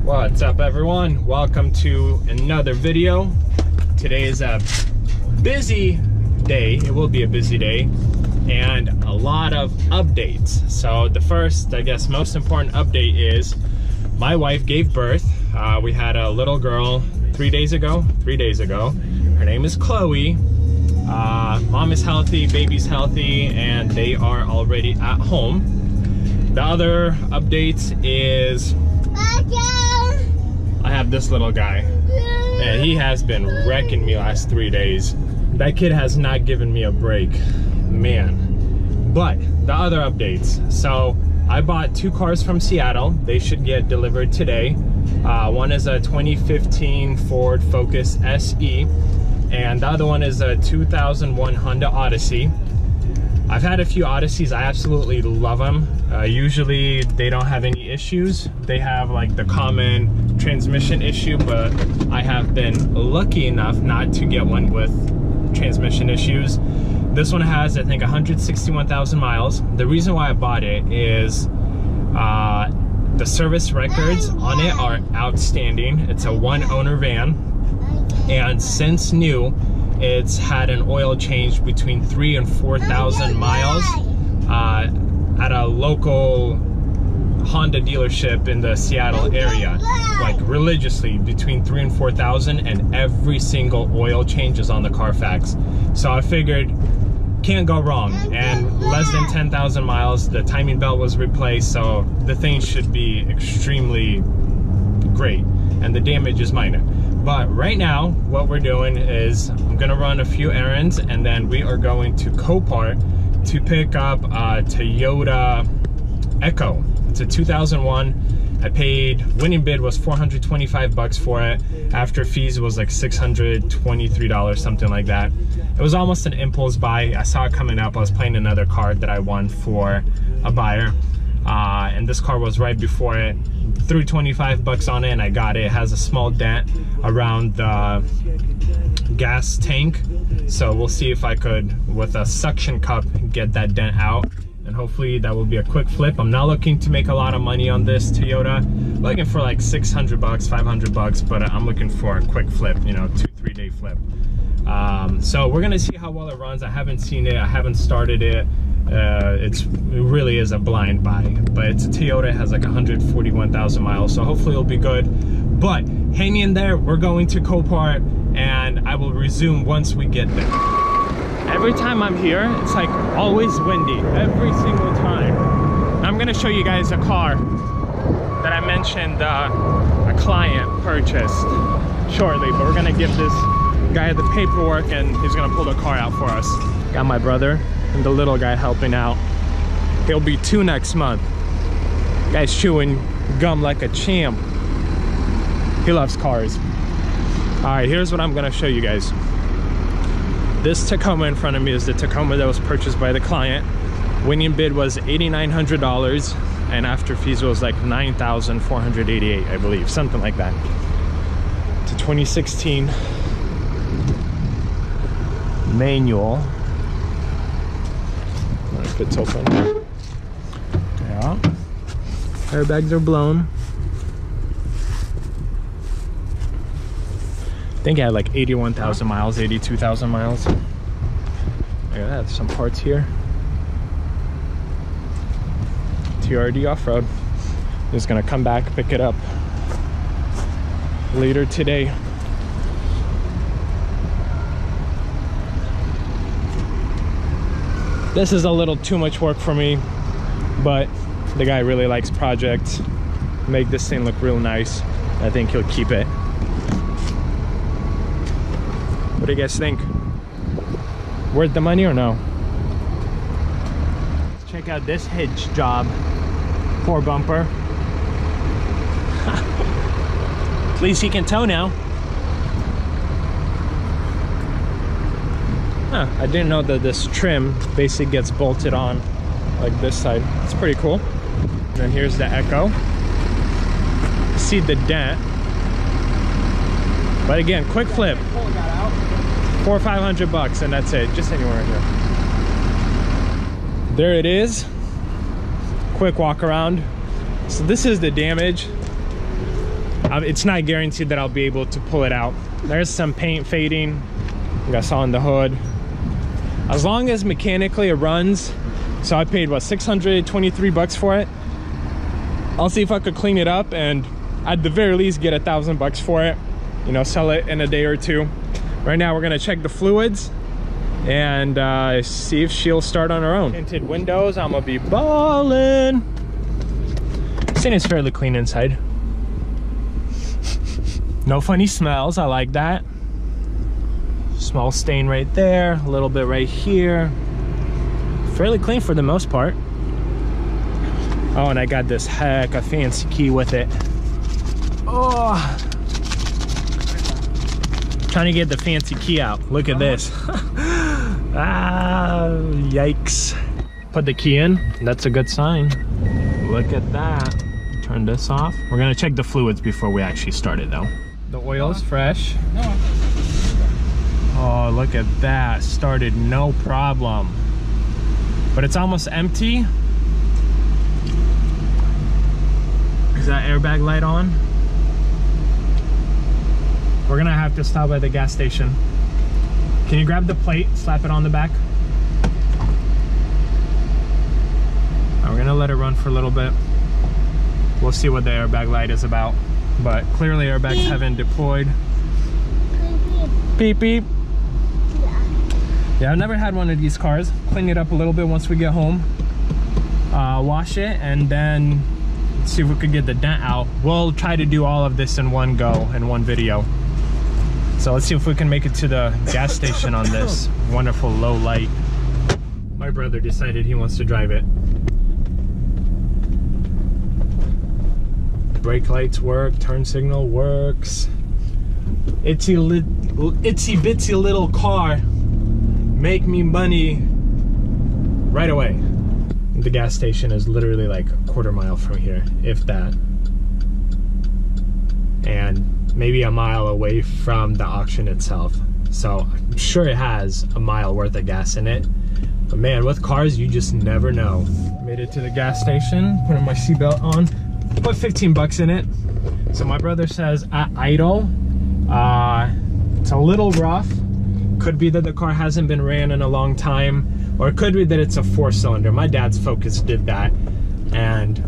What's up, everyone? Welcome to another video. Today is a busy day. It will be a busy day and a lot of updates. So the first, I guess, most important update is my wife gave birth. We had a little girl 3 days ago. Her name is Chloe. Mom is healthy, baby's healthy, and they are already at home. The other update is I have this little guy, and he has been wrecking me last 3 days. That kid has not given me a break, man. But the other updates. So I bought 2 cars from Seattle. They should get delivered today. One is a 2015 Ford Focus SE, and the other one is a 2001 Honda Odyssey. I've had a few Odysseys. I absolutely love them. Usually they don't have any issues. They have like the common transmission issue, but I have been lucky enough not to get one with transmission issues. This one has, I think, 161,000 miles. The reason why I bought it is the service records on it are outstanding. It's a one-owner van, and since new, it's had an oil change between 3,000 and 4,000 miles at a local Honda dealership in the Seattle area, like religiously between 3,000 and 4,000, and every single oil change is on the Carfax. So I figured, can't go wrong. And less than 10,000 miles, the timing belt was replaced, so the thing should be extremely great, and the damage is minor. But right now, what we're doing is I'm gonna run a few errands, and then we are going to Copart to pick up a Toyota Echo. It's a 2001. I paid, winning bid was 425 bucks for it. After fees, it was like $623, something like that. It was almost an impulse buy. I saw it coming up. I was playing another card that I won for a buyer. And this car was right before it. Threw 25 bucks on it and I got it. It has a small dent around the gas tank, so we'll see if I could, with a suction cup, get that dent out, and hopefully that will be a quick flip. I'm not looking to make a lot of money on this Toyota. I'm looking for like 600 bucks, 500 bucks, but I'm looking for a quick flip, you know, 2-3 day flip. So we're gonna see how well it runs. I haven't seen it, I haven't started it. It really is a blind buy, but it's a Toyota. It has like 141,000 miles, so hopefully it'll be good. But hang in there, we're going to Copart, and I will resume once we get there. Every time I'm here, it's like always windy, every single time. I'm gonna show you guys a car that I mentioned a client purchased shortly, but we're gonna give this guy the paperwork and he's gonna pull the car out for us. Got my brother and the little guy helping out. He'll be 2 next month. Guy's chewing gum like a champ. He loves cars. All right, here's what I'm gonna show you guys. This Tacoma in front of me is the Tacoma that was purchased by the client. Winning bid was $8,900, and after fees was like $9,488, I believe, something like that. It's a 2016 manual. If it's open. Yeah. Airbags are blown. I think I had like 81,000 miles, 82,000 miles. Look at that, some parts here. TRD off-road. Just gonna come back, pick it up later today. This is a little too much work for me, but the guy really likes projects. Make this thing look real nice. I think he'll keep it. What do you guys think? Worth the money or no? Let's check out this hitch job. 4 bumper. At least he can tow now. Huh, I didn't know that this trim basically gets bolted on like this side. It's pretty cool. And then here's the Echo. See the dent. But again, quick flip. 400 or 500 bucks, and that's it. Just anywhere in here. There it is. Quick walk around. So this is the damage. it's not guaranteed that I'll be able to pull it out. There's some paint fading, like I saw on the hood. As long as mechanically it runs, so I paid what, 623 bucks for it. I'll see if I could clean it up and at the very least get $1,000 for it, you know, sell it in a day or two. Right now we're gonna check the fluids and see if she'll start on her own. Tinted windows, I'm gonna be ballin'. This thing is fairly clean inside. No funny smells, I like that. Small stain right there, a little bit right here. Fairly clean for the most part. Oh, and I got this heck a fancy key with it. Oh, trying to get the fancy key out. Look at this. Ah, yikes. Put the key in, that's a good sign. Look at that. Turn this off. We're gonna check the fluids before we actually start it though. The oil is fresh. Oh, look at that. Started no problem. But it's almost empty. Is that airbag light on? We're gonna have to stop at the gas station. Can you grab the plate, slap it on the back? We're gonna let it run for a little bit. We'll see what the airbag light is about. But clearly airbags haven't deployed. Beep beep. Yeah, I've never had one of these cars. Clean it up a little bit once we get home. Wash it and then see if we could get the dent out. We'll try to do all of this in one go, in one video. So let's see if we can make it to the gas station on this wonderful low light. My brother decided he wants to drive it. Brake lights work, turn signal works. Itsy bitsy little car. Make me money right away. The gas station is literally like a quarter mile from here, if that. And maybe a mile away from the auction itself. So I'm sure it has a mile worth of gas in it. But man, with cars, you just never know. Made it to the gas station, putting my seatbelt on. Put 15 bucks in it. So my brother says at idle, it's a little rough. Could be that the car hasn't been ran in a long time, or it could be that it's a 4-cylinder. My dad's Focus did that, and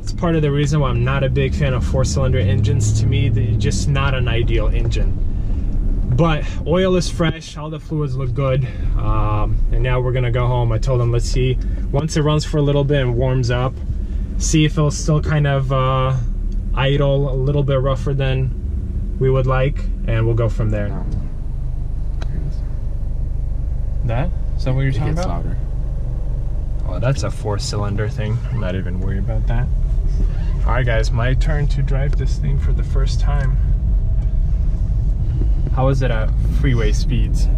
it's part of the reason why I'm not a big fan of 4-cylinder engines. To me, they're just not an ideal engine. But oil is fresh, all the fluids look good, and now we're gonna go home. I told him, let's see, once it runs for a little bit and warms up, see if it'll still kind of idle, a little bit rougher than we would like, and we'll go from there. That? Is that what you're talking about? Louder. Oh, that's a 4-cylinder thing. I'm not even worried about that. All right, guys, my turn to drive this thing for the first time. How is it at freeway speeds?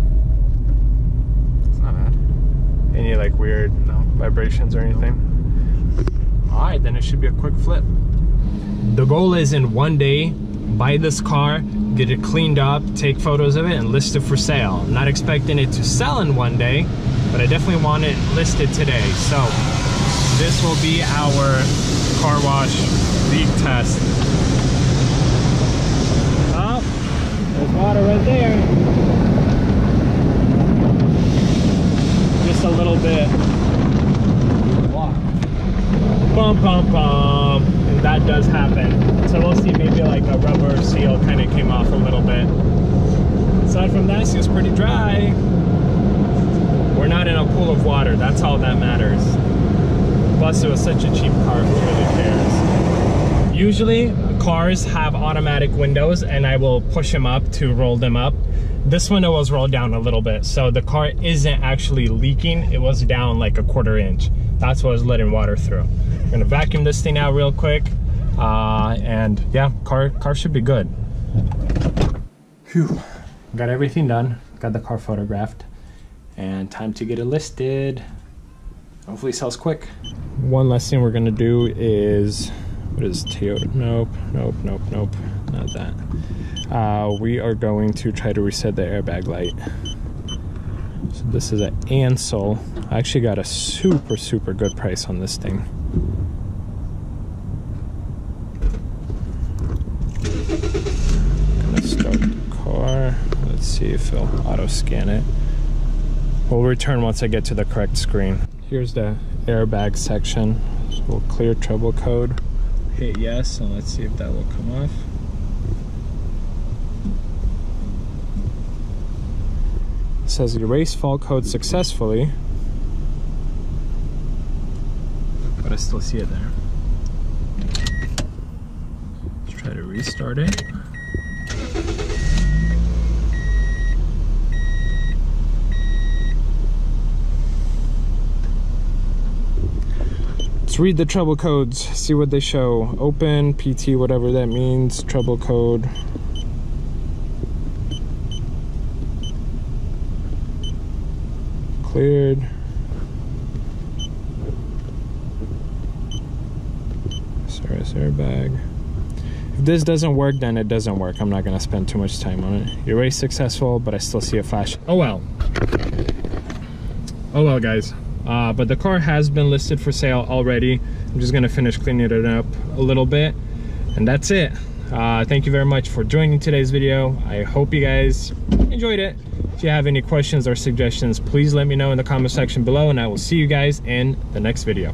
It's not bad. Any like weird vibrations or anything? All right, then it should be a quick flip. The goal is in one day, buy this car, get it cleaned up, take photos of it, and list it for sale. I'm not expecting it to sell in one day, but I definitely want it listed today. So this will be our car wash leak test. Oh, there's water right there. Just a little bit. Bum, bum, bum. And that does happen. So we'll see, maybe like a rubber seal kind of came off a little bit. Aside from that, it's pretty dry. We're not in a pool of water, that's all that matters. Plus it was such a cheap car, who really cares? Usually cars have automatic windows and I will push them up to roll them up. This window was rolled down a little bit, so the car isn't actually leaking. It was down like a 1/4 inch. That's what was letting water through. I'm gonna vacuum this thing out real quick. And yeah, car should be good. Phew. Got everything done. Got the car photographed. And time to get it listed. Hopefully it sells quick. One last thing we're gonna do is, what is Toyota? Nope, nope, nope, nope, not that. We are going to try to reset the airbag light. So this is an Ansel. I actually got a super good price on this thing. Let's see if it'll auto scan it. We'll return once I get to the correct screen. Here's the airbag section. So we'll clear trouble code, hit yes, and let's see if that will come off. It says erase fault code successfully, but I still see it there. Let's try to restart it. Let's read the trouble codes, see what they show. Open, PT, whatever that means, trouble code. Cleared. Service airbag. If this doesn't work, then it doesn't work. I'm not gonna spend too much time on it. Erase successful, but I still see a flash. Oh well. Oh well, guys. But the car has been listed for sale already. I'm just gonna finish cleaning it up a little bit, and that's it. Thank you very much for joining today's video. I hope you guys enjoyed it. If you have any questions or suggestions, please let me know in the comment section below, and I will see you guys in the next video.